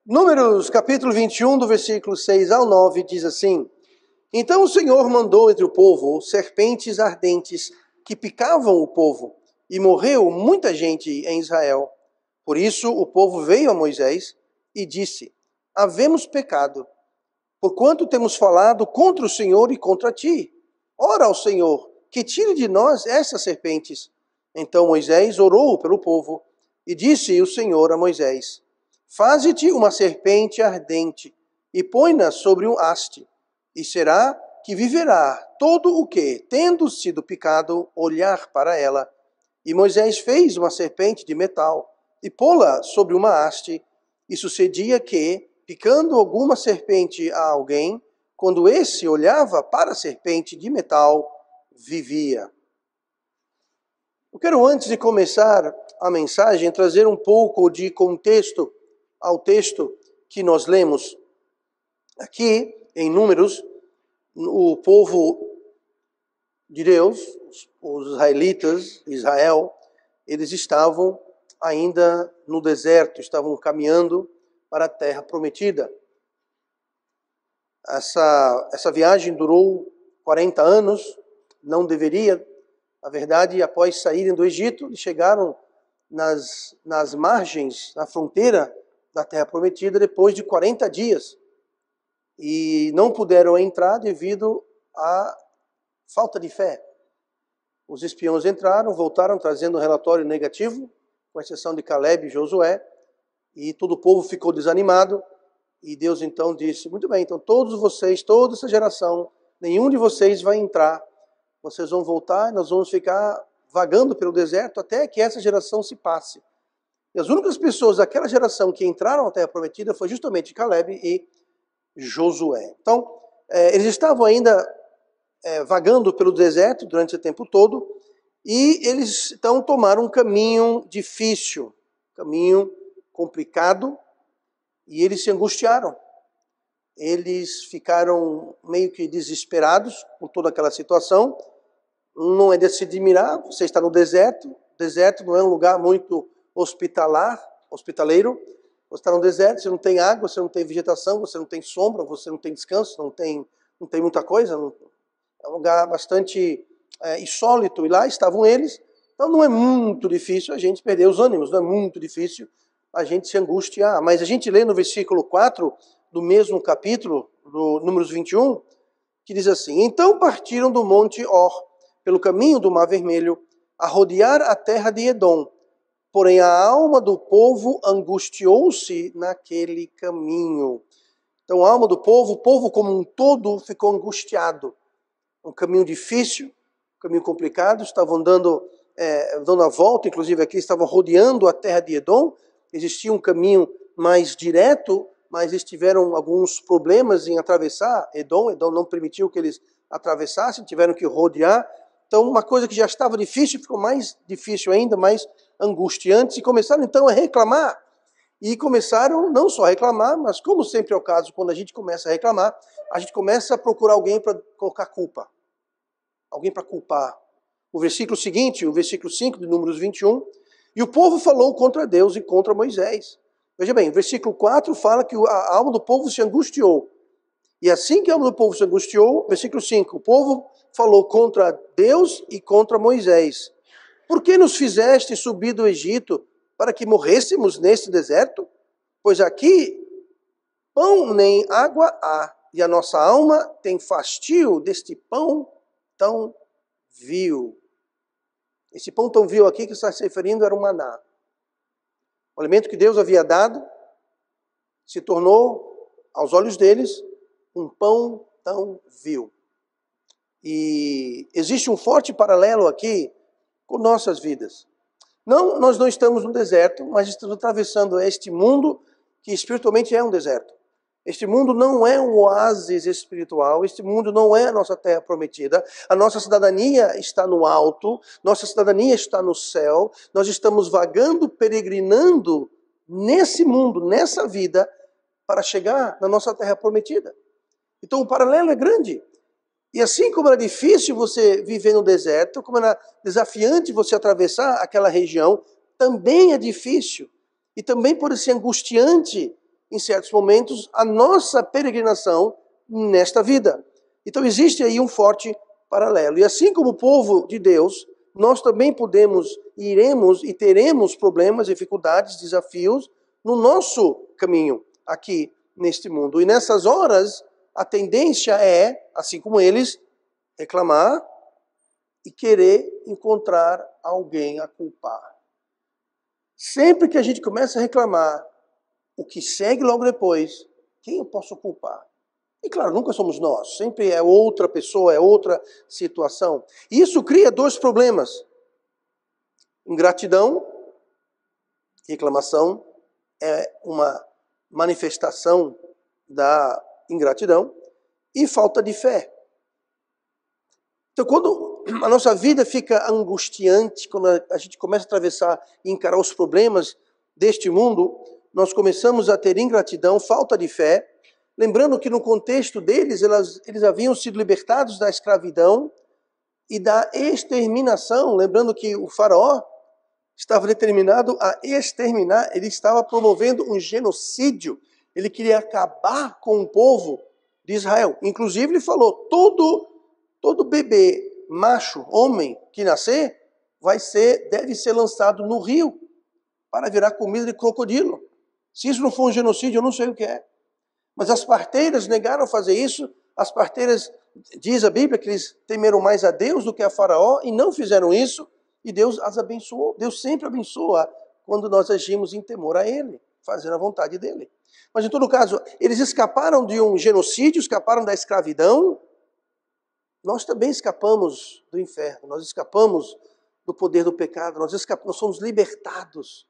Números, capítulo 21, do versículo 6 ao 9, diz assim: Então o Senhor mandou entre o povo serpentes ardentes que picavam o povo, e morreu muita gente em Israel. Por isso o povo veio a Moisés e disse: Havemos pecado, porquanto temos falado contra o Senhor e contra ti. Ora ao Senhor, que tire de nós essas serpentes. Então Moisés orou pelo povo, e disse o Senhor a Moisés: Faze-te uma serpente ardente, e põe-na sobre um haste, e será que viverá todo o que, tendo sido picado, olhar para ela. E Moisés fez uma serpente de metal, e pô-la sobre uma haste, e sucedia que, picando alguma serpente a alguém, quando esse olhava para a serpente de metal, vivia. Eu quero, antes de começar a mensagem, trazer um pouco de contexto ao texto que nós lemos. Aqui, em Números, o povo de Deus, os israelitas, Israel, eles estavam ainda no deserto, estavam caminhando para a terra prometida. Essa viagem durou 40 anos, não deveria. Na verdade, após saírem do Egito, eles chegaram nas margens, na fronteira da terra prometida, depois de 40 dias. E não puderam entrar devido à falta de fé. Os espiões entraram, voltaram trazendo um relatório negativo, com exceção de Caleb e Josué, e todo o povo ficou desanimado, e Deus então disse: muito bem, então todos vocês, toda essa geração, nenhum de vocês vai entrar, vocês vão voltar e nós vamos ficar vagando pelo deserto até que essa geração se passe. E as únicas pessoas daquela geração que entraram na terra prometida foi justamente Caleb e Josué. Então, eles estavam ainda vagando pelo deserto durante esse tempo todo, e eles então tomaram um caminho difícil, caminho complicado, e eles se angustiaram. Eles ficaram meio que desesperados com toda aquela situação. Não é de se admirar, você está no deserto. O deserto não é um lugar muito hospitaleiro. Você está no deserto, você não tem água, você não tem vegetação, você não tem sombra, você não tem descanso, não tem muita coisa. É um lugar bastante insólito, e lá estavam eles. Então não é muito difícil a gente perder os ânimos, não é muito difícil a gente se angustiar. Mas a gente lê no versículo 4 do mesmo capítulo, do Números 21, que diz assim: Então partiram do monte Or, pelo caminho do Mar Vermelho, a rodear a terra de Edom. Porém a alma do povo angustiou-se naquele caminho. Então a alma do povo, o povo como um todo, ficou angustiado. Um caminho difícil, um caminho complicado, estavam dando a volta, inclusive aqui estavam rodeando a terra de Edom. Existia um caminho mais direto, mas eles tiveram alguns problemas em atravessar Edom. Edom não permitiu que eles atravessassem, tiveram que rodear. Então uma coisa que já estava difícil ficou mais difícil ainda, mais angustiante, e começaram então a reclamar. E começaram não só a reclamar, mas como sempre é o caso, quando a gente começa a reclamar, a gente começa a procurar alguém para colocar culpa. Alguém para culpar. O versículo seguinte, o versículo 5 de Números 21, e o povo falou contra Deus e contra Moisés. Veja bem, o versículo 4 fala que a alma do povo se angustiou. E assim que a alma do povo se angustiou, versículo 5, o povo falou contra Deus e contra Moisés. Por que nos fizeste subir do Egito para que morrêssemos neste deserto? Pois aqui pão nem água há, e a nossa alma tem fastio deste pão tão vil. Esse pão tão vil aqui que está se referindo era o maná. O alimento que Deus havia dado se tornou, aos olhos deles, um pão tão vil. E existe um forte paralelo aqui com nossas vidas. Não, nós não estamos no deserto, mas estamos atravessando este mundo que espiritualmente é um deserto. Este mundo não é um oásis espiritual, este mundo não é a nossa terra prometida. A nossa cidadania está no alto, nossa cidadania está no céu. Nós estamos vagando, peregrinando nesse mundo, nessa vida, para chegar na nossa terra prometida. Então o paralelo é grande. E assim como era difícil você viver no deserto, como era desafiante você atravessar aquela região, também é difícil. E também pode ser angustiante em certos momentos, a nossa peregrinação nesta vida. Então existe aí um forte paralelo. E assim como o povo de Deus, nós também podemos, iremos e teremos problemas, dificuldades, desafios no nosso caminho aqui neste mundo. E nessas horas, a tendência é, assim como eles, reclamar e querer encontrar alguém a culpar. Sempre que a gente começa a reclamar, o que segue logo depois, quem eu posso culpar? E claro, nunca somos nós, sempre é outra pessoa, é outra situação. E isso cria dois problemas. Ingratidão, reclamação, é uma manifestação da ingratidão, e falta de fé. Então, quando a nossa vida fica angustiante, quando a gente começa a atravessar e encarar os problemas deste mundo, nós começamos a ter ingratidão, falta de fé. Lembrando que no contexto deles, eles haviam sido libertados da escravidão e da exterminação. Lembrando que o faraó estava determinado a exterminar, ele estava promovendo um genocídio. Ele queria acabar com o povo de Israel. Inclusive ele falou, todo bebê macho, homem, que nascer, deve ser lançado no rio para virar comida de crocodilo. Se isso não for um genocídio, eu não sei o que é. Mas as parteiras negaram fazer isso. As parteiras, diz a Bíblia, que eles temeram mais a Deus do que a Faraó e não fizeram isso. E Deus as abençoou. Deus sempre abençoa quando nós agimos em temor a Ele, fazendo a vontade dEle. Mas em todo caso, eles escaparam de um genocídio, escaparam da escravidão. Nós também escapamos do inferno, nós escapamos do poder do pecado, nós somos libertados.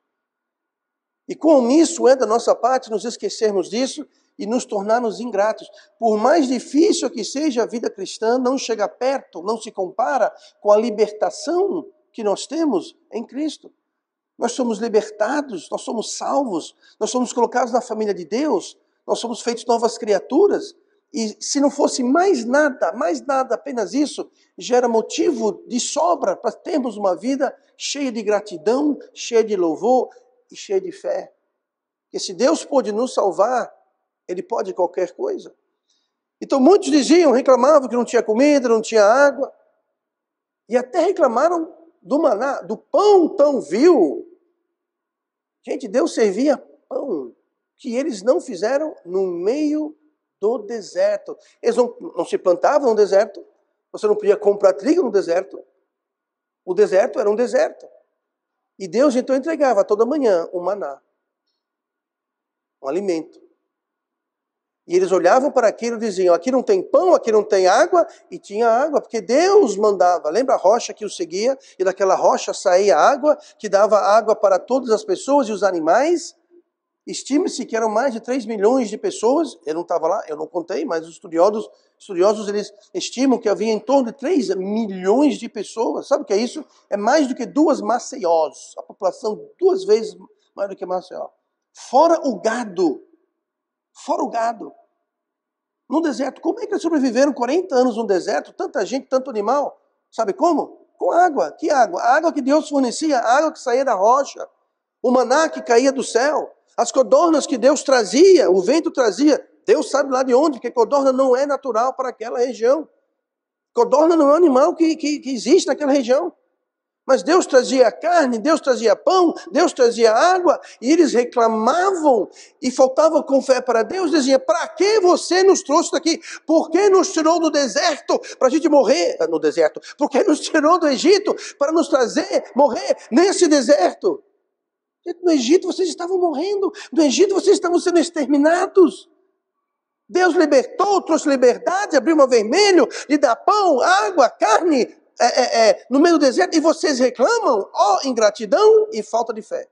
E com isso é da nossa parte nos esquecermos disso e nos tornarmos ingratos. Por mais difícil que seja a vida cristã, não chega perto, não se compara com a libertação que nós temos em Cristo. Nós somos libertados, nós somos salvos, nós somos colocados na família de Deus, nós somos feitos novas criaturas. E se não fosse mais nada, apenas isso, gera motivo de sobra para termos uma vida cheia de gratidão, cheia de louvor e cheia de fé. Porque se Deus pôde nos salvar, Ele pode qualquer coisa. Então muitos reclamavam que não tinha comida, não tinha água. E até reclamaram do maná, do pão tão vil. Gente, Deus servia pão que eles não fizeram no meio do deserto. Eles não se plantavam no deserto. Você não podia comprar trigo no deserto. O deserto era um deserto. E Deus então entregava toda manhã um maná, um alimento. E eles olhavam para aquilo e diziam, aqui não tem pão, aqui não tem água, e tinha água, porque Deus mandava. Lembra a rocha que o seguia? E daquela rocha saía água, que dava água para todas as pessoas e os animais. Estima-se que eram mais de 3 milhões de pessoas. Eu não estava lá, eu não contei, mas os estudiosos eles estimam que havia em torno de 3 milhões de pessoas. Sabe o que é isso? É mais do que 2 Maceiós. A população 2 vezes mais do que Maceió. Fora o gado. No deserto. Como é que eles sobreviveram 40 anos no deserto? Tanta gente, tanto animal. Sabe como? Com água. Que água? A água que Deus fornecia, a água que saía da rocha. O maná que caía do céu. As codornas que Deus trazia, o vento trazia. Deus sabe lá de onde, porque codorna não é natural para aquela região. Codorna não é um animal que existe naquela região. Mas Deus trazia carne, Deus trazia pão, Deus trazia água, e eles reclamavam e faltavam com fé para Deus, diziam, para que você nos trouxe daqui? Por que nos tirou do deserto para a gente morrer no deserto? Por que nos tirou do Egito para nos trazer, morrer nesse deserto? No Egito vocês estavam morrendo, no Egito vocês estavam sendo exterminados. Deus libertou, trouxe liberdade, abriu o mar vermelho, lhe dá pão, água, carne, no meio do deserto, e vocês reclamam, ingratidão e falta de fé.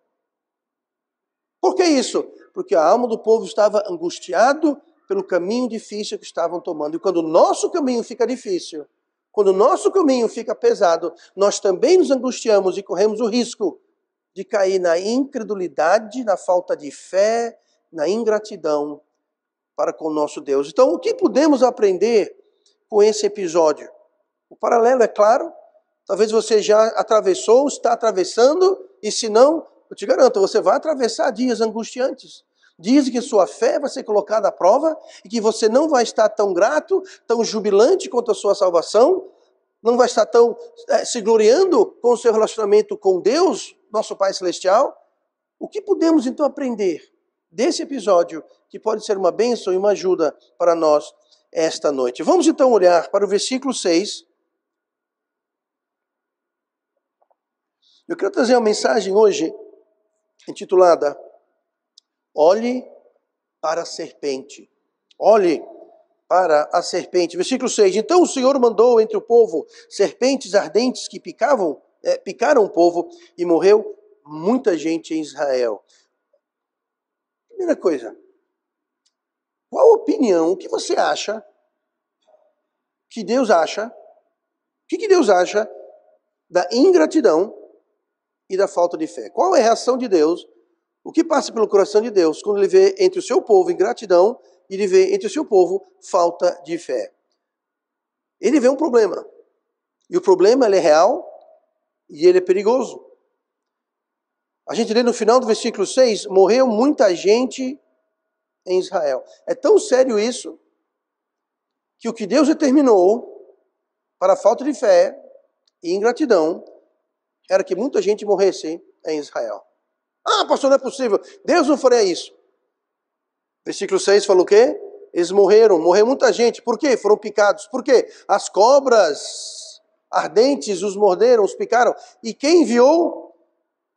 Por que isso? Porque a alma do povo estava angustiado pelo caminho difícil que estavam tomando. E quando o nosso caminho fica difícil, quando o nosso caminho fica pesado, nós também nos angustiamos e corremos o risco de cair na incredulidade, na falta de fé, na ingratidão para com o nosso Deus. Então, o que podemos aprender com esse episódio? O paralelo é claro, talvez você já atravessou, está atravessando, e se não, eu te garanto, você vai atravessar dias angustiantes. Dizem que sua fé vai ser colocada à prova e que você não vai estar tão grato, tão jubilante quanto a sua salvação, não vai estar tão se gloriando com o seu relacionamento com Deus, nosso Pai Celestial. O que podemos então aprender desse episódio que pode ser uma bênção e uma ajuda para nós esta noite? Vamos então olhar para o versículo 6. Eu quero trazer uma mensagem hoje intitulada Olhe para a serpente. Olhe para a serpente. Versículo 6. Então o Senhor mandou entre o povo serpentes ardentes que picaram o povo e morreu muita gente em Israel. Primeira coisa, qual a opinião, o que você acha, que Deus acha, o que Deus acha da ingratidão e da falta de fé? Qual é a reação de Deus? O que passa pelo coração de Deus quando ele vê entre o seu povo ingratidão e ele vê entre o seu povo falta de fé? Ele vê um problema. E o problema ele é real e ele é perigoso. A gente lê no final do versículo 6, morreu muita gente em Israel. É tão sério isso que o que Deus determinou para a falta de fé e ingratidão era que muita gente morresse em Israel. Ah, pastor, não é possível. Deus não faria isso. Versículo 6 fala o quê? Eles morreu muita gente. Por quê? Foram picados. Por quê? As cobras ardentes os morderam, os picaram. E quem enviou?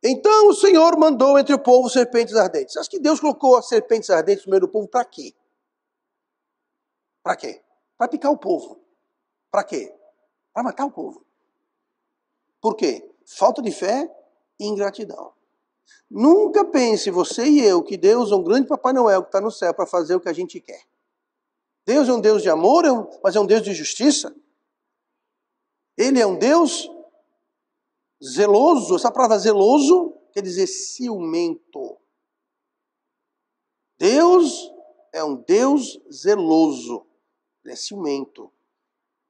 Então o Senhor mandou entre o povo serpentes ardentes. Acho que Deus colocou as serpentes ardentes no meio do povo para quê? Para quê? Para picar o povo. Para quê? Para matar o povo. Por quê? Falta de fé e ingratidão. Nunca pense, você e eu, que Deus é um grande Papai Noel que está no céu para fazer o que a gente quer. Deus é um Deus de amor, mas é um Deus de justiça. Ele é um Deus zeloso. Essa palavra zeloso quer dizer ciumento. Deus é um Deus zeloso. Ele é ciumento.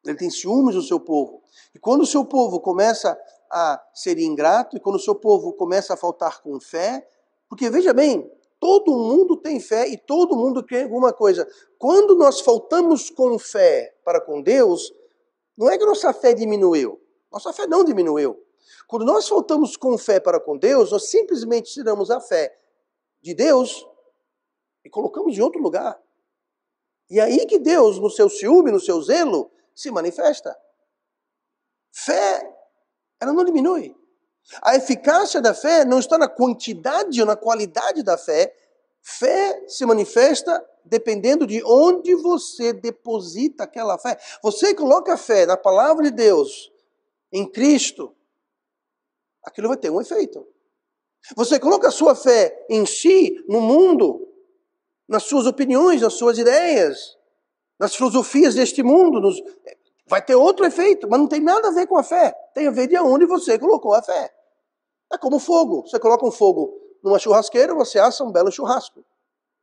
Ele tem ciúmes do seu povo. E quando o seu povo começa a ser ingrato, e quando o seu povo começa a faltar com fé, porque veja bem, todo mundo tem fé e todo mundo quer alguma coisa. Quando nós faltamos com fé para com Deus, não é que nossa fé diminuiu. Nossa fé não diminuiu. Quando nós faltamos com fé para com Deus, nós simplesmente tiramos a fé de Deus e colocamos em outro lugar. E é aí que Deus, no seu ciúme, no seu zelo, se manifesta. Fé, ela não diminui. A eficácia da fé não está na quantidade ou na qualidade da fé. Fé se manifesta dependendo de onde você deposita aquela fé. Você coloca a fé na palavra de Deus, em Cristo, aquilo vai ter um efeito. Você coloca a sua fé em si, no mundo, nas suas opiniões, nas suas ideias, nas filosofias deste mundo, vai ter outro efeito, mas não tem nada a ver com a fé. Tem a ver de onde você colocou a fé. É como fogo. Você coloca um fogo numa churrasqueira, você assa um belo churrasco.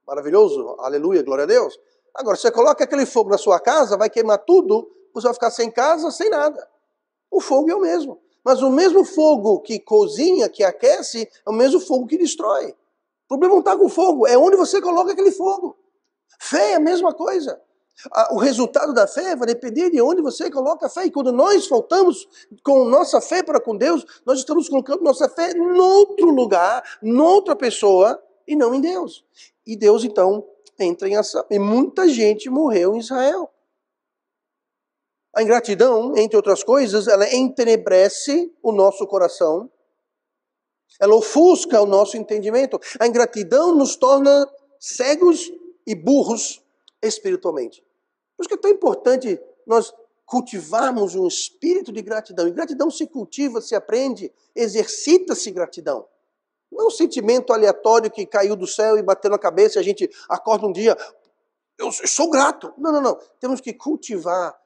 Maravilhoso, aleluia, glória a Deus. Agora, você coloca aquele fogo na sua casa, vai queimar tudo, você vai ficar sem casa, sem nada. O fogo é o mesmo. Mas o mesmo fogo que cozinha, que aquece, é o mesmo fogo que destrói. O problema não está com o fogo, é onde você coloca aquele fogo. Fé é a mesma coisa. O resultado da fé vai depender de onde você coloca a fé. E quando nós faltamos com nossa fé para com Deus, nós estamos colocando nossa fé em outro lugar, noutra pessoa, e não em Deus. E Deus, então, entra em ação. E muita gente morreu em Israel. A ingratidão, entre outras coisas, ela entenebrece o nosso coração. Ela ofusca o nosso entendimento. A ingratidão nos torna cegos e burros espiritualmente. Por isso que é tão importante nós cultivarmos um espírito de gratidão. E gratidão se cultiva, se aprende, exercita-se gratidão. Não é um sentimento aleatório que caiu do céu e bateu na cabeça e a gente acorda um dia, eu sou grato. Não, não, não. Temos que cultivar,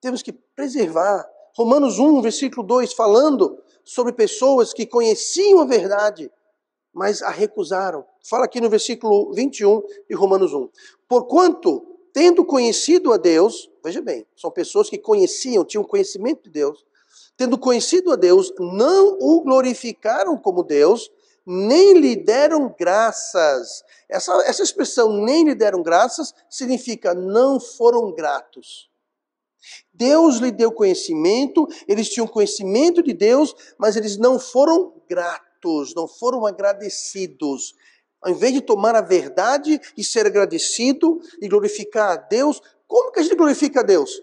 temos que preservar. Romanos 1, versículo 2, falando sobre pessoas que conheciam a verdade, mas a recusaram. Fala aqui no versículo 21 de Romanos 1. Porquanto, tendo conhecido a Deus, veja bem, são pessoas que conheciam, tinham conhecimento de Deus, tendo conhecido a Deus, não o glorificaram como Deus, nem lhe deram graças. Essa expressão, nem lhe deram graças, significa não foram gratos. Deus lhe deu conhecimento, eles tinham conhecimento de Deus, mas eles não foram gratos, não foram agradecidos. Ao invés de tomar a verdade e ser agradecido e glorificar a Deus, como que a gente glorifica a Deus?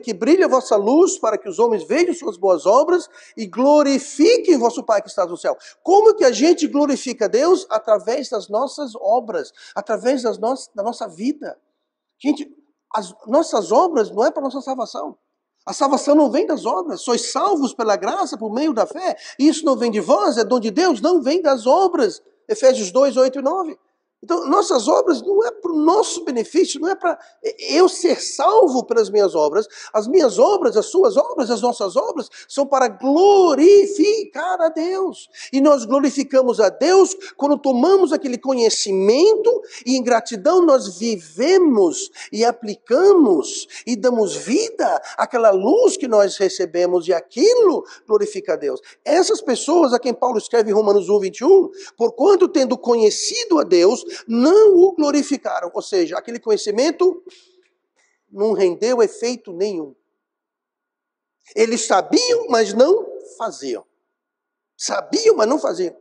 Que brilhe a vossa luz para que os homens vejam suas boas obras e glorifiquem vosso Pai que está no céu. Como que a gente glorifica a Deus? Através das nossas obras, através da nossa vida. Gente, as nossas obras não é para a nossa salvação. A salvação não vem das obras. Sois salvos pela graça, por meio da fé. Isso não vem de vós, é dom de Deus, não vem das obras. Efésios 2, 8 e 9. Então, nossas obras não é para o nosso benefício, não é para eu ser salvo pelas minhas obras. As minhas obras, as suas obras, as nossas obras são para glorificar a Deus. E nós glorificamos a Deus quando tomamos aquele conhecimento e em gratidão nós vivemos e aplicamos e damos vida àquela luz que nós recebemos e aquilo glorifica a Deus. Essas pessoas a quem Paulo escreve em Romanos 1, 21, porquanto tendo conhecido a Deus, não o glorificaram. Ou seja, aquele conhecimento não rendeu efeito nenhum. Eles sabiam, mas não faziam. Sabiam, mas não faziam.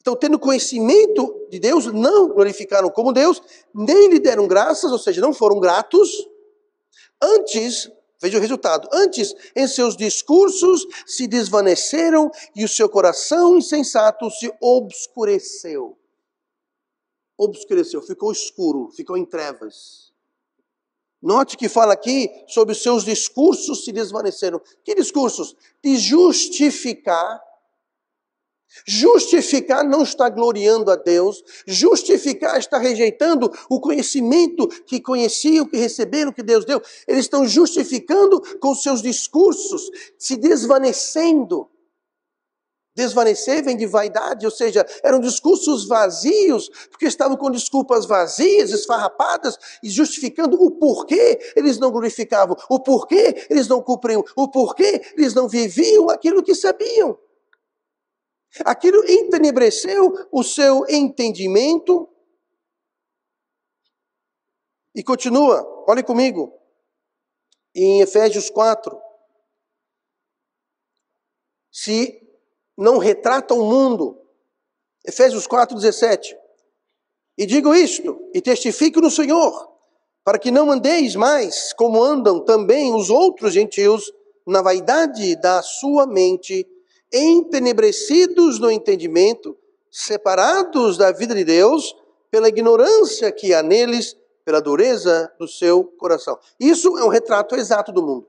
Então, tendo conhecimento de Deus, não glorificaram como Deus, nem lhe deram graças, ou seja, não foram gratos. Antes, veja o resultado, antes em seus discursos se desvaneceram e o seu coração insensato se obscureceu. Obscureceu, ficou escuro, ficou em trevas. Note que fala aqui sobre os seus discursos se desvaneceram. Que discursos? De justificar. Justificar não está gloriando a Deus. Justificar está rejeitando o conhecimento que conheciam, que receberam, que Deus deu. Eles estão justificando com seus discursos, se desvanecendo. Desvanecer vem de vaidade, ou seja, eram discursos vazios, porque estavam com desculpas vazias, esfarrapadas, e justificando o porquê eles não glorificavam, o porquê eles não cumpriam, o porquê eles não viviam aquilo que sabiam. Aquilo entenebreceu o seu entendimento. E continua, olhe comigo, em Efésios 4. Se não retrata o mundo. Efésios 4, 17. E digo isto, e testifico no Senhor, para que não andeis mais como andam também os outros gentios, na vaidade da sua mente, entenebrecidos no entendimento, separados da vida de Deus, pela ignorância que há neles, pela dureza do seu coração. Isso é um retrato exato do mundo.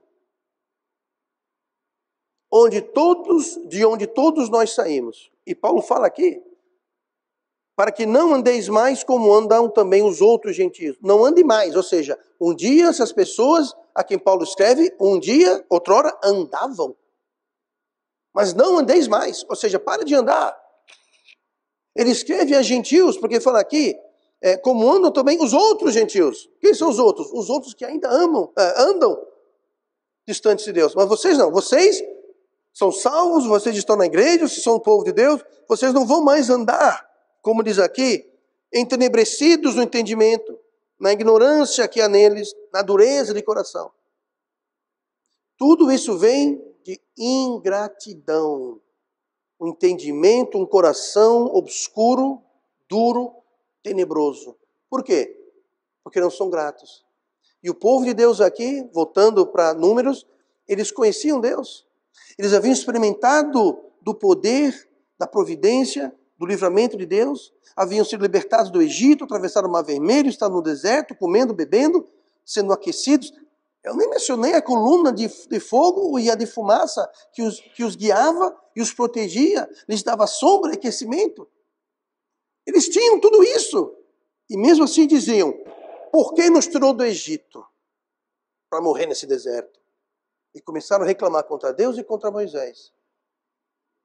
De onde todos nós saímos. E Paulo fala aqui, para que não andeis mais como andam também os outros gentios. Não ande mais, ou seja, um dia essas pessoas a quem Paulo escreve, um dia, outrora, andavam. Mas não andeis mais, ou seja, para de andar. Ele escreve a gentios, porque fala aqui, como andam também os outros gentios. Quem são os outros? Os outros que ainda andam distantes de Deus. Mas vocês não, vocês são salvos, vocês estão na igreja, vocês são o povo de Deus, vocês não vão mais andar, como diz aqui, entenebrecidos no entendimento, na ignorância que há neles, na dureza de coração. Tudo isso vem de ingratidão, um entendimento, um coração obscuro, duro, tenebroso. Por quê? Porque não são gratos. E o povo de Deus aqui, voltando para Números, eles conheciam Deus. Eles haviam experimentado do poder, da providência, do livramento de Deus. Haviam sido libertados do Egito, atravessaram o Mar Vermelho, estavam no deserto, comendo, bebendo, sendo aquecidos. Eu nem mencionei a coluna de fogo e a de fumaça que os guiava e os protegia, lhes dava sombra e aquecimento. Eles tinham tudo isso. E mesmo assim diziam, por que nos tirou do Egito para morrer nesse deserto? E começaram a reclamar contra Deus e contra Moisés.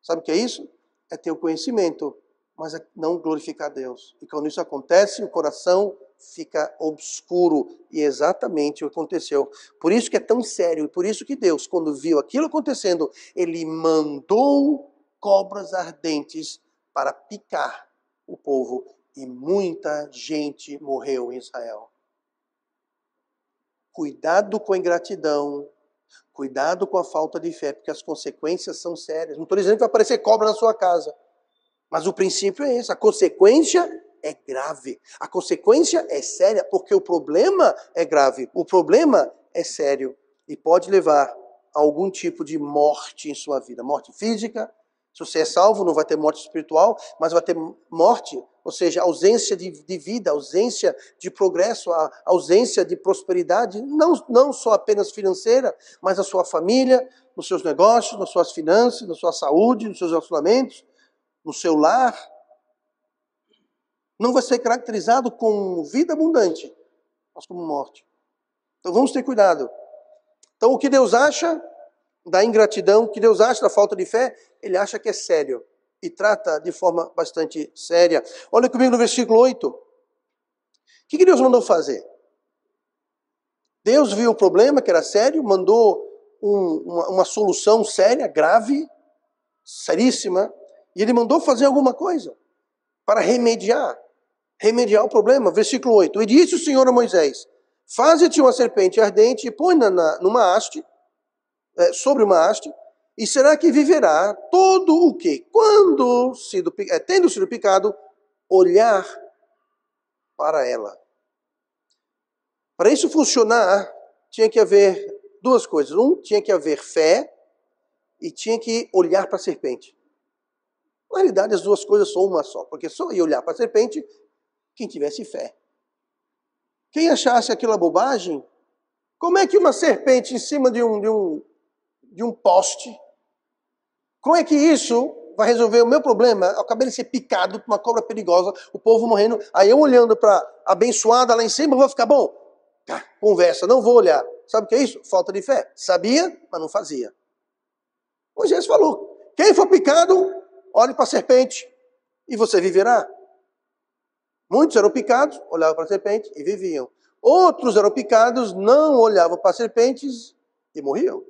Sabe o que é isso? É ter o conhecimento, mas é não glorificar a Deus. E quando isso acontece, o coração fica obscuro. E é exatamente o que aconteceu. Por isso que é tão sério. E por isso que Deus, quando viu aquilo acontecendo, Ele mandou cobras ardentes para picar o povo. E muita gente morreu em Israel. Cuidado com a ingratidão. Cuidado com a falta de fé, porque as consequências são sérias. Não estou dizendo que vai aparecer cobra na sua casa. Mas o princípio é esse. A consequência é grave. A consequência é séria, porque o problema é grave. O problema é sério. E pode levar a algum tipo de morte em sua vida. Morte física. Se você é salvo, não vai ter morte espiritual, mas vai ter morte, ou seja, ausência de vida, ausência de progresso, a ausência de prosperidade, não só apenas financeira, mas na sua família, nos seus negócios, nas suas finanças, na sua saúde, nos seus relacionamentos, no seu lar. Não vai ser caracterizado com vida abundante, mas como morte. Então vamos ter cuidado. Então o que Deus acha da ingratidão, o que Deus acha da falta de fé, Ele acha que é sério. E trata de forma bastante séria. Olha comigo no versículo 8. O que Deus mandou fazer? Deus viu o problema, que era sério, mandou uma solução séria, grave, seríssima, e Ele mandou fazer alguma coisa para remediar o problema. Versículo 8. E disse o Senhor a Moisés: faze-te uma serpente ardente e põe-na numa haste, sobre uma haste, e será que viverá todo o que, tendo sido picado, olhar para ela. Para isso funcionar, tinha que haver duas coisas. Tinha que haver fé e tinha que olhar para a serpente. Na realidade, as duas coisas são uma só, porque só ia olhar para a serpente quem tivesse fé. Quem achasse aquilo bobagem, como é que uma serpente em cima de um poste, como é que isso vai resolver o meu problema? Eu acabei de ser picado por uma cobra perigosa, o povo morrendo, aí eu olhando para a abençoada lá em cima, vou ficar bom? Conversa, não vou olhar. Sabe o que é isso? Falta de fé. Sabia, mas não fazia. Moisés falou: quem for picado, olhe para a serpente e você viverá. Muitos eram picados, olhavam para a serpente e viviam. Outros eram picados, não olhavam para as serpentes e morriam.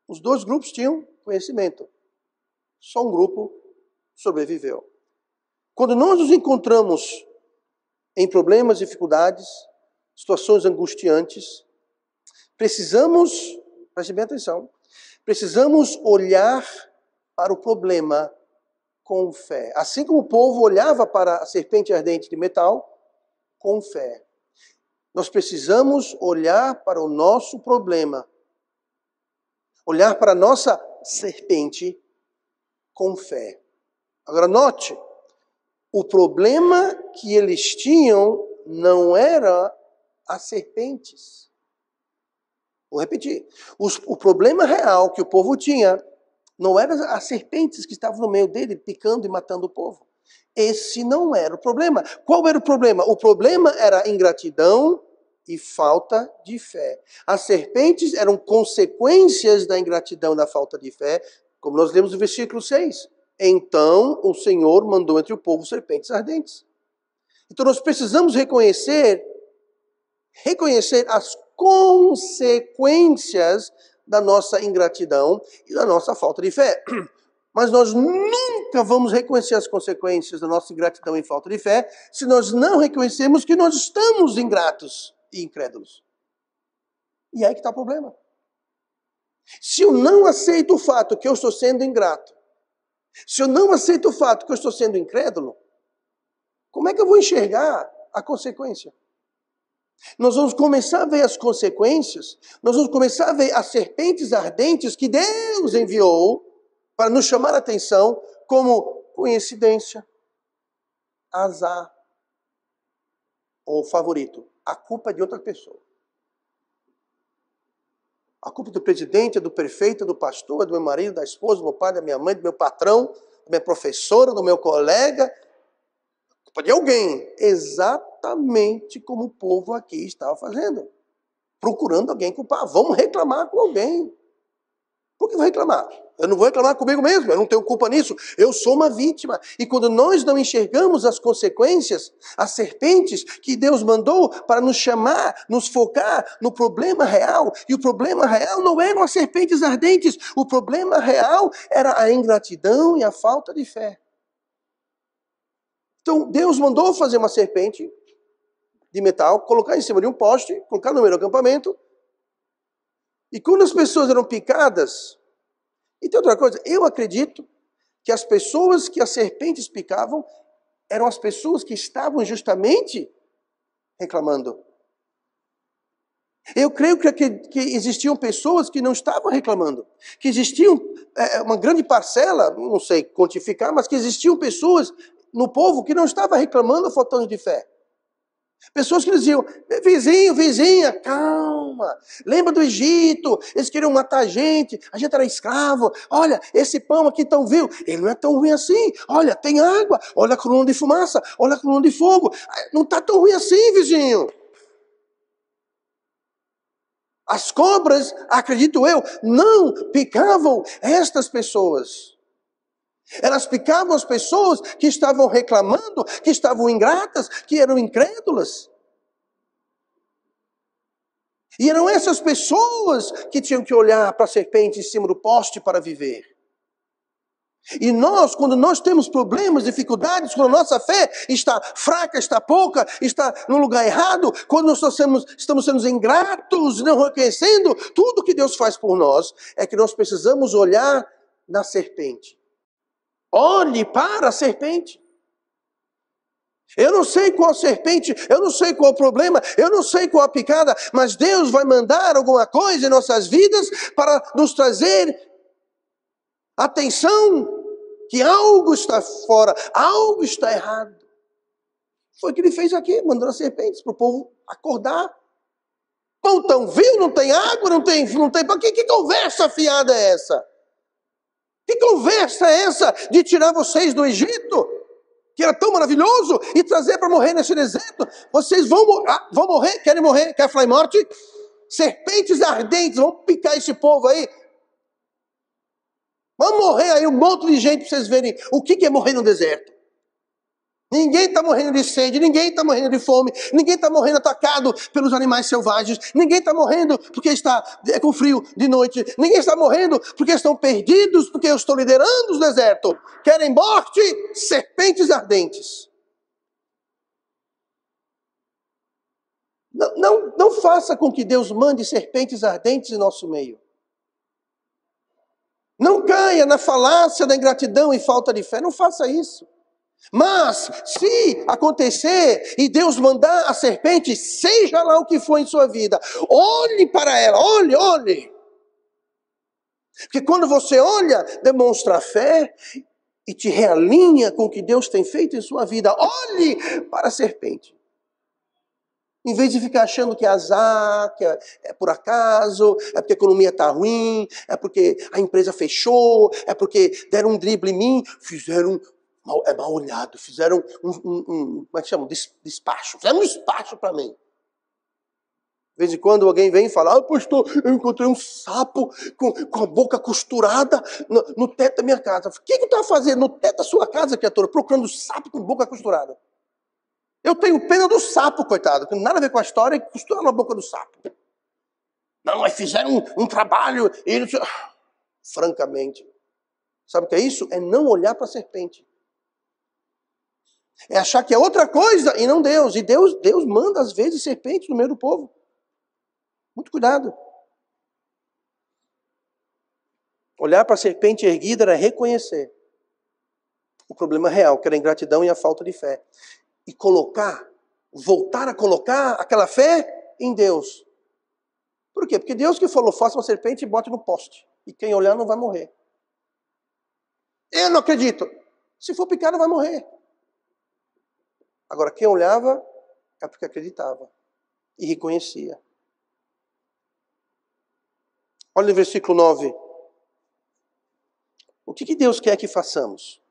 Os dois grupos tinham conhecimento. Só um grupo sobreviveu. Quando nós nos encontramos em problemas, dificuldades, situações angustiantes, precisamos, preste bem atenção, precisamos olhar para o problema com fé. Assim como o povo olhava para a serpente ardente de metal, com fé. Nós precisamos olhar para o nosso problema, olhar para a nossa serpente com fé. Agora note, o problema que eles tinham não era as serpentes. Vou repetir. O problema real que o povo tinha não eram as serpentes que estavam no meio dele, picando e matando o povo. Esse não era o problema. Qual era o problema? O problema era ingratidão e falta de fé. As serpentes eram consequências da ingratidão e da falta de fé, como nós lemos no versículo 6. Então o Senhor mandou entre o povo serpentes ardentes. Então nós precisamos reconhecer as consequências da nossa ingratidão e da nossa falta de fé. Mas nós nunca vamos reconhecer as consequências da nossa ingratidão e falta de fé se nós não reconhecemos que nós estamos ingratos e incrédulos. E aí que está o problema. Se eu não aceito o fato que eu estou sendo ingrato, se eu não aceito o fato que eu estou sendo incrédulo, como é que eu vou enxergar a consequência? Nós vamos começar a ver as consequências, nós vamos começar a ver as serpentes ardentes que Deus enviou para nos chamar a atenção como coincidência, azar ou favorito. A culpa é de outra pessoa. A culpa é do presidente, é do prefeito, é do pastor, é do meu marido, da esposa, do meu pai, da minha mãe, do meu patrão, da minha professora, do meu colega. A culpa é de alguém. Exatamente como o povo aqui estava fazendo. Procurando alguém culpar. Vamos reclamar com alguém. Por que vou reclamar? Eu não vou reclamar comigo mesmo, eu não tenho culpa nisso. Eu sou uma vítima. E quando nós não enxergamos as consequências, as serpentes que Deus mandou para nos chamar, nos focar no problema real, e o problema real não eram as serpentes ardentes, o problema real era a ingratidão e a falta de fé. Então Deus mandou fazer uma serpente de metal, colocar em cima de um poste, colocar no meio do acampamento. E quando as pessoas eram picadas, e tem outra coisa, eu acredito que as pessoas que as serpentes picavam eram as pessoas que estavam justamente reclamando. Eu creio que existiam pessoas que não estavam reclamando, que existiam uma grande parcela, não sei quantificar, mas que existiam pessoas no povo que não estavam reclamando, faltando de fé. Pessoas que diziam, vizinho, vizinha, calma, lembra do Egito, eles queriam matar a gente era escravo, olha, esse pão aqui tão vil, ele não é tão ruim assim, olha, tem água, olha a coluna de fumaça, olha a coluna de fogo, não está tão ruim assim, vizinho. As cobras, acredito eu, não picavam estas pessoas. Elas picavam as pessoas que estavam reclamando, que estavam ingratas, que eram incrédulas. E eram essas pessoas que tinham que olhar para a serpente em cima do poste para viver. E nós, quando nós temos problemas, dificuldades, quando a nossa fé está fraca, está pouca, está no lugar errado, quando nós estamos sendo ingratos, não reconhecendo tudo que Deus faz por nós, é que nós precisamos olhar na serpente. Olhe para a serpente. Eu não sei qual serpente, eu não sei qual problema, eu não sei qual a picada, mas Deus vai mandar alguma coisa em nossas vidas para nos trazer atenção que algo está fora, algo está errado. Foi o que ele fez aqui, mandando as serpentes para o povo acordar. Pão tão vil, não tem água, não tem. Que conversa fiada é essa? Que conversa é essa de tirar vocês do Egito, que era tão maravilhoso, e trazer para morrer nesse deserto? Vocês vão morrer, querem morrer, quer falar em morte? Serpentes ardentes, vão picar esse povo aí. Vamos morrer aí um monte de gente para vocês verem o que é morrer no deserto. Ninguém está morrendo de sede, ninguém está morrendo de fome, ninguém está morrendo atacado pelos animais selvagens, ninguém está morrendo porque está com frio de noite, ninguém está morrendo porque estão perdidos, porque eu estou liderando os desertos. Querem morte? Serpentes ardentes. Não faça com que Deus mande serpentes ardentes em nosso meio. Não caia na falácia da ingratidão e falta de fé, não faça isso. Mas, se acontecer e Deus mandar a serpente, seja lá o que for em sua vida, olhe para ela, olhe. Porque quando você olha, demonstra fé e te realinha com o que Deus tem feito em sua vida. Olhe para a serpente. Em vez de ficar achando que é azar, que é por acaso, é porque a economia está ruim, é porque a empresa fechou, é porque deram um drible em mim, fizeram mal olhado, fizeram como é que chama? Despacho. Fizeram um despacho para mim. De vez em quando alguém vem e fala, pastor, eu encontrei um sapo com a boca costurada no teto da minha casa. O que eu estava fazendo no teto da sua casa, criatura? Procurando sapo com boca costurada. Eu tenho pena do sapo, coitado, que não tem nada a ver com a história, e costuraram na boca do sapo. Não, mas fizeram um trabalho, e eles... Francamente, sabe o que é isso? É não olhar para a serpente. É achar que é outra coisa e não Deus. E Deus manda, às vezes, serpentes no meio do povo. Muito cuidado. Olhar para a serpente erguida era reconhecer o problema real, que era a ingratidão e a falta de fé. E voltar a colocar aquela fé em Deus. Por quê? Porque Deus que falou, faça uma serpente e bote no poste. E quem olhar não vai morrer. Eu não acredito. Se for picado, vai morrer. Agora, quem olhava é porque acreditava e reconhecia. Olha o versículo 9. O que Deus quer que façamos?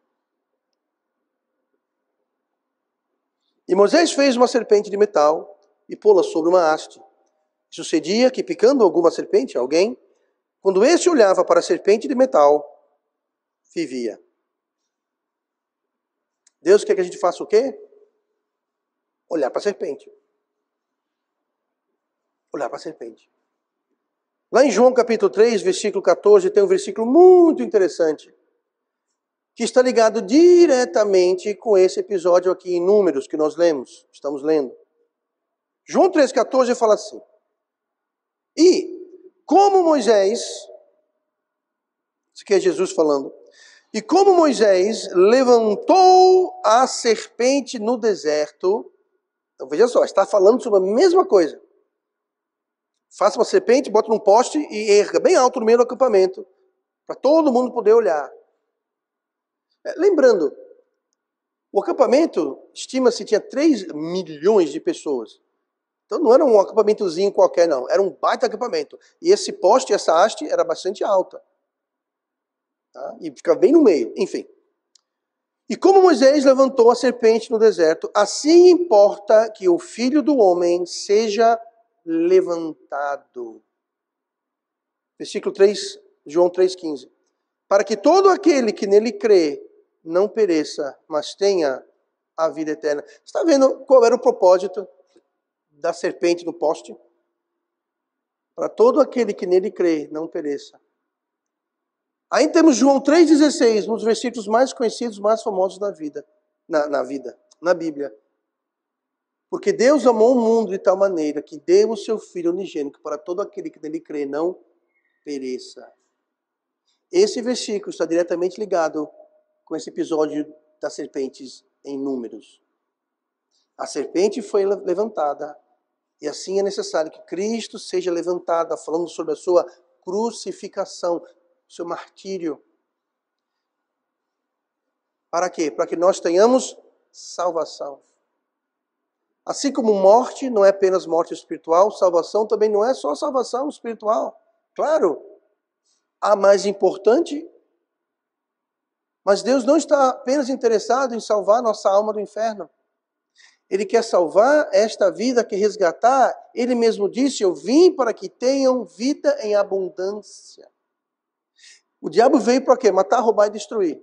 E Moisés fez uma serpente de metal e pô-la sobre uma haste. Sucedia que, picando alguma serpente, alguém, quando este olhava para a serpente de metal, vivia. Deus quer que a gente faça o quê? Olhar para a serpente. Olhar para a serpente. Lá em João capítulo 3, versículo 14, tem um versículo muito interessante. que está ligado diretamente com esse episódio aqui em Números que nós estamos lendo. João 3,14 fala assim: e como Moisés, isso aqui é Jesus falando, e como Moisés levantou a serpente no deserto, então veja só, está falando sobre a mesma coisa. Faça uma serpente, bota num poste e erga bem alto no meio do acampamento, para todo mundo poder olhar. Lembrando, o acampamento, estima-se, tinha 3 milhões de pessoas. Então não era um acampamentozinho qualquer, não. Era um baita acampamento. E esse poste, essa haste, era bastante alta. Tá? E ficava bem no meio, enfim. E como Moisés levantou a serpente no deserto, assim importa que o Filho do Homem seja levantado. Versículo 3, João 3,15. Para que todo aquele que nele crê não pereça, mas tenha a vida eterna. Está vendo qual era o propósito da serpente no poste? Para todo aquele que nele crê não pereça. Aí temos João 3,16, um dos versículos mais conhecidos, mais famosos da vida, na Bíblia. Porque Deus amou o mundo de tal maneira que deu o seu Filho unigênito para todo aquele que nele crê não pereça. Esse versículo está diretamente ligado com esse episódio das serpentes em Números. A serpente foi levantada e assim é necessário que Cristo seja levantado, falando sobre a sua crucificação, seu martírio. Para quê? Para que nós tenhamos salvação. Assim como morte não é apenas morte espiritual, salvação também não é só salvação espiritual. Claro, a mais importante, mas Deus não está apenas interessado em salvar nossa alma do inferno. Ele quer salvar esta vida, quer resgatar. Ele mesmo disse: eu vim para que tenham vida em abundância. O diabo veio para quê? Matar, roubar e destruir.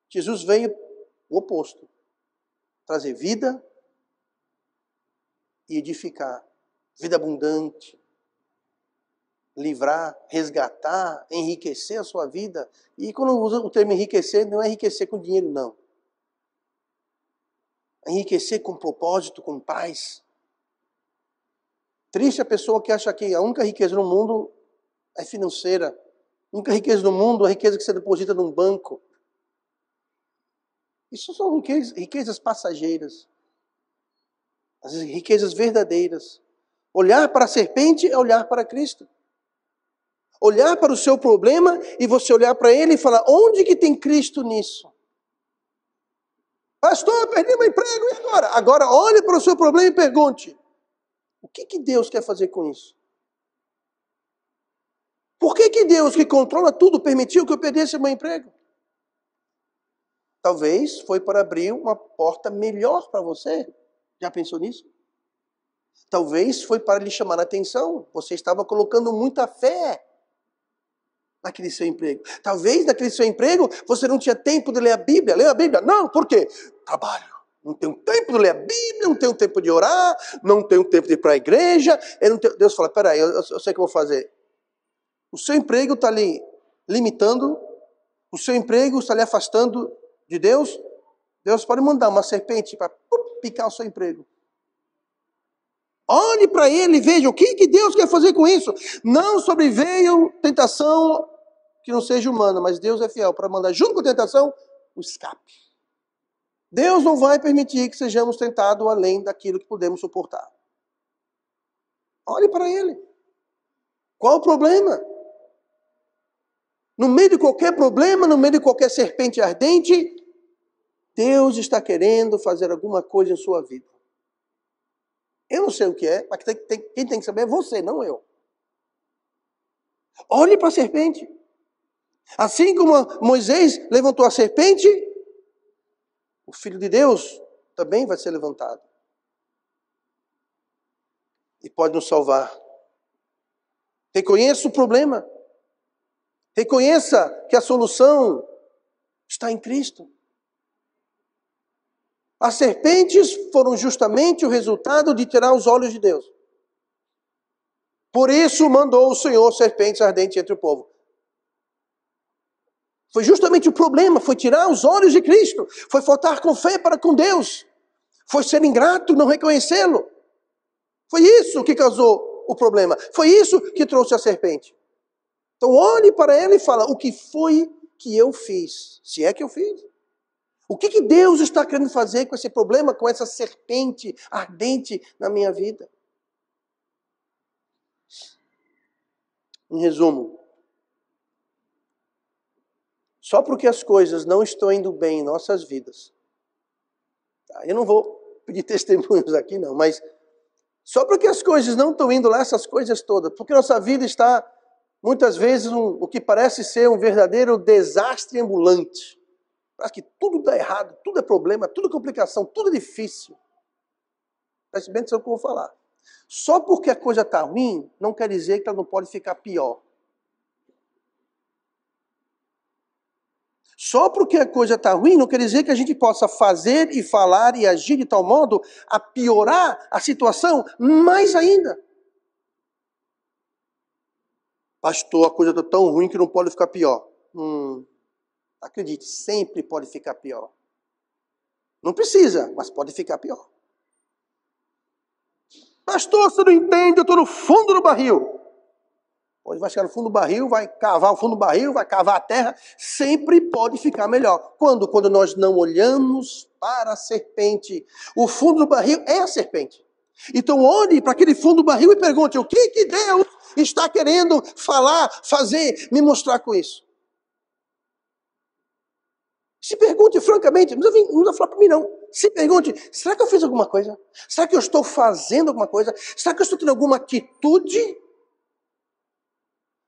Jesus veio o oposto. Trazer vida e edificar. Vida abundante. Livrar, resgatar, enriquecer a sua vida. E quando usa o termo enriquecer, não é enriquecer com dinheiro, não. É enriquecer com propósito, com paz. Triste a pessoa que acha que a única riqueza no mundo é financeira. A única riqueza no mundo é a riqueza que você deposita num banco. Isso são riquezas passageiras. As riquezas verdadeiras. Olhar para a serpente é olhar para Cristo. Olhar para o seu problema e você olhar para ele e falar: onde que tem Cristo nisso? Pastor, eu perdi meu emprego, e agora? Agora olhe para o seu problema e pergunte: o que Deus quer fazer com isso? Por que Deus, que controla tudo, permitiu que eu perdesse meu emprego? Talvez foi para abrir uma porta melhor para você. Já pensou nisso? Talvez foi para lhe chamar a atenção. Você estava colocando muita fé naquele seu emprego. Talvez naquele seu emprego você não tinha tempo de ler a Bíblia. Ler a Bíblia? Não, por quê? Trabalho. Não tenho tempo de ler a Bíblia, não tenho tempo de orar, não tenho tempo de ir para a igreja. Deus fala: peraí, eu sei o que eu vou fazer. O seu emprego está lhe limitando, o seu emprego está lhe afastando de Deus. Deus pode mandar uma serpente para picar o seu emprego. Olhe para ele e veja o que Deus quer fazer com isso. Não sobreveio tentação que não seja humana, mas Deus é fiel para mandar junto com a tentação o escape. Deus não vai permitir que sejamos tentados além daquilo que podemos suportar. Olhe para ele. Qual o problema? No meio de qualquer problema, no meio de qualquer serpente ardente, Deus está querendo fazer alguma coisa em sua vida. Eu não sei o que é, mas quem tem que saber é você, não eu. Olhe para a serpente. Assim como Moisés levantou a serpente, o Filho de Deus também vai ser levantado. E pode nos salvar. Reconheça o problema. Reconheça que a solução está em Cristo. As serpentes foram justamente o resultado de tirar os olhos de Deus. Por isso mandou o Senhor serpentes ardentes entre o povo. Foi justamente o problema, foi tirar os olhos de Cristo, foi faltar com fé para com Deus, foi ser ingrato, não reconhecê-lo. Foi isso que causou o problema, foi isso que trouxe a serpente. Então olhe para ela e fala, o que foi que eu fiz? Se é que eu fiz. O que Deus está querendo fazer com esse problema, com essa serpente ardente na minha vida? Em resumo, só porque as coisas não estão indo bem em nossas vidas, tá? Eu não vou pedir testemunhos aqui não, mas só porque as coisas não estão indo lá, essas coisas todas, porque nossa vida está, muitas vezes, o que parece ser um verdadeiro desastre ambulante. Parece que tudo dá errado, tudo é problema, tudo é complicação, tudo é difícil. Preste bem atenção no que eu vou falar. Só porque a coisa está ruim, não quer dizer que ela não pode ficar pior. Só porque a coisa está ruim, não quer dizer que a gente possa fazer e falar e agir de tal modo a piorar a situação mais ainda. Pastor, a coisa está tão ruim que não pode ficar pior. Acredite, sempre pode ficar pior. Não precisa, mas pode ficar pior. Pastor, você não entende, eu estou no fundo do barril. Pode vai chegar no fundo do barril, vai cavar o fundo do barril, vai cavar a terra, sempre pode ficar melhor. Quando? Quando nós não olhamos para a serpente. O fundo do barril é a serpente. Então olhe para aquele fundo do barril e pergunte, o que Deus está querendo falar, fazer, me mostrar com isso? Se pergunte francamente, não precisa falar para mim não. Se pergunte, será que eu fiz alguma coisa? Será que eu estou fazendo alguma coisa? Será que eu estou tendo alguma atitude?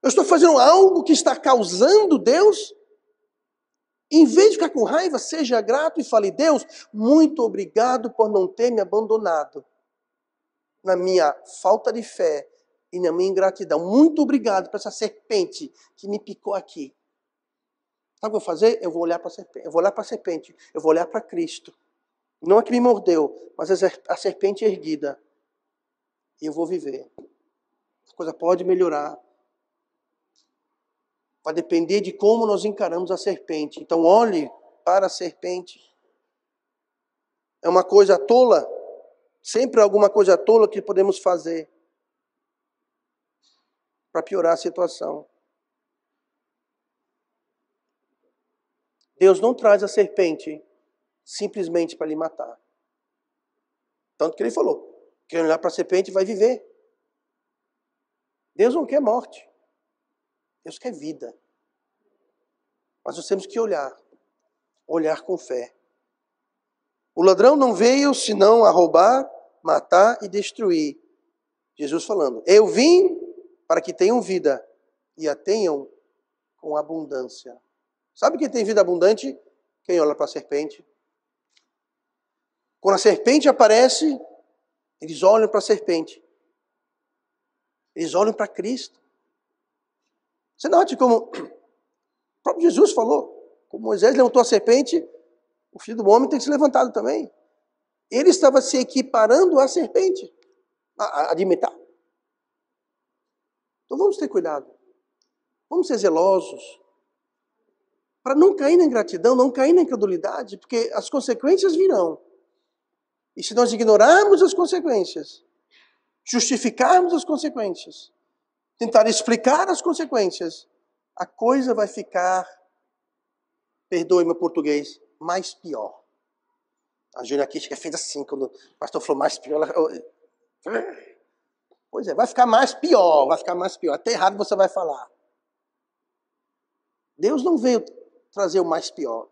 Eu estou fazendo algo que está causando Deus? Em vez de ficar com raiva, seja grato e fale, Deus, muito obrigado por não ter me abandonado na minha falta de fé e na minha ingratidão. Muito obrigado por essa serpente que me picou aqui. Sabe o que eu vou fazer? Eu vou olhar para a serpente. Eu vou olhar para a serpente. Eu vou olhar para Cristo. Não a que me mordeu, mas a serpente erguida. E eu vou viver. A coisa pode melhorar. Vai depender de como nós encaramos a serpente. Então olhe para a serpente. É uma coisa tola. Sempre alguma coisa tola que podemos fazer para piorar a situação. Deus não traz a serpente simplesmente para lhe matar. Tanto que ele falou, quem olhar para a serpente vai viver. Deus não quer morte. Deus quer vida. Mas nós temos que olhar com fé. O ladrão não veio senão a roubar, matar e destruir. Jesus falando, eu vim para que tenham vida e a tenham com abundância. Sabe quem tem vida abundante? Quem olha para a serpente. Quando a serpente aparece, eles olham para a serpente. Eles olham para Cristo. Você note como o próprio Jesus falou, como Moisés levantou a serpente, o Filho do Homem tem que ser levantado também. Ele estava se equiparando à serpente, a imitar. Então vamos ter cuidado. Vamos ser zelosos. Para não cair na ingratidão, não cair na incredulidade, porque as consequências virão. E se nós ignorarmos as consequências, justificarmos as consequências, tentar explicar as consequências, a coisa vai ficar, perdoe meu português, mais pior. A Júlia aqui fez assim, quando o pastor falou mais pior, pois é, vai ficar mais pior. Até errado você vai falar. Deus não veio trazer o mais pior.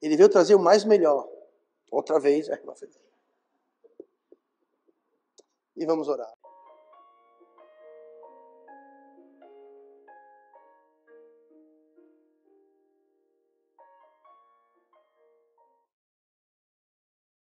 Ele veio trazer o mais melhor. Outra vez, E vamos orar.